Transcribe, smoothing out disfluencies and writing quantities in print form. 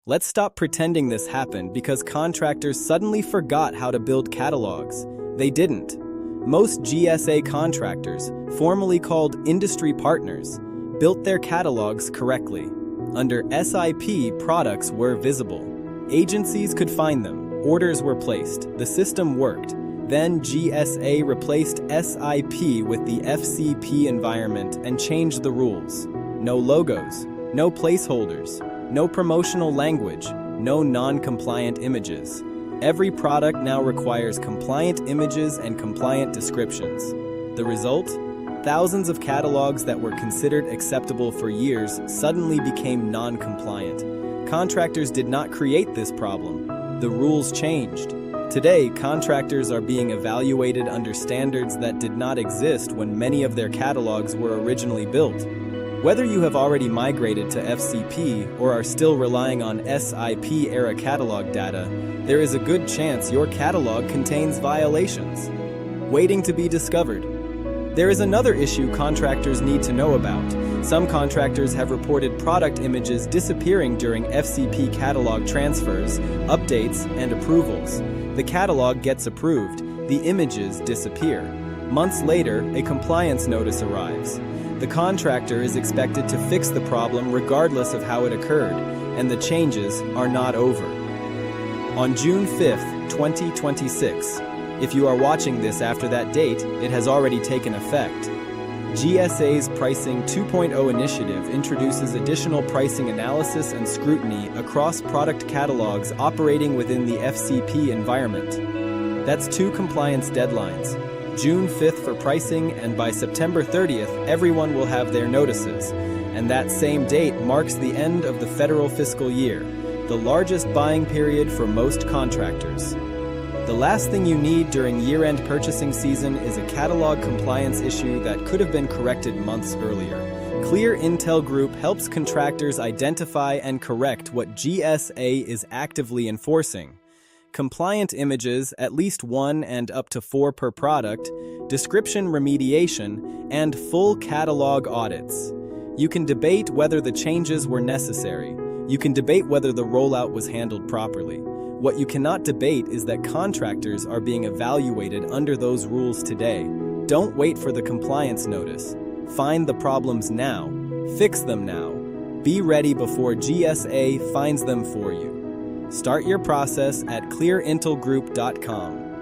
Let's stop pretending this happened because contractors suddenly forgot how to build catalogs. They didn't. Most GSA contractors, formerly called industry partners, built their catalogs correctly. Under SIP, products were visible. Agencies could find them. Orders were placed. The system worked. Then GSA replaced SIP with the FCP environment and changed the rules. No logos, no placeholders, no promotional language, no non-compliant images. Every product now requires compliant images and compliant descriptions. The result? Thousands of catalogs that were considered acceptable for years suddenly became non-compliant. Contractors did not create this problem. The rules changed. Today, contractors are being evaluated under standards that did not exist when many of their catalogs were originally built. Whether you have already migrated to FCP or are still relying on SIP-era catalog data, there is a good chance your catalog contains violations waiting to be discovered. There is another issue contractors need to know about. Some contractors have reported product images disappearing during FCP catalog transfers, updates, and approvals. The catalog gets approved, the images disappear. Months later, a compliance notice arrives. The contractor is expected to fix the problem regardless of how it occurred, and the changes are not over. On June 5th, 2026, if you are watching this after that date, it has already taken effect. GSA's Pricing 2.0 initiative introduces additional pricing analysis and scrutiny across product catalogs operating within the FCP environment. That's 2 compliance deadlines. June 5th for pricing, and by September 30th, everyone will have their notices. And that same date marks the end of the federal fiscal year, the largest buying period for most contractors. The last thing you need during year-end purchasing season is a catalog compliance issue that could have been corrected months earlier. Clear Intel Group helps contractors identify and correct what GSA is actively enforcing. Compliant images, at least 1 and up to 4 per product, description remediation, and full catalog audits. You can debate whether the changes were necessary. You can debate whether the rollout was handled properly. What you cannot debate is that contractors are being evaluated under those rules today. Don't wait for the compliance notice. Find the problems now. Fix them now. Be ready before GSA finds them for you. Start your process at clearintelgroup.com.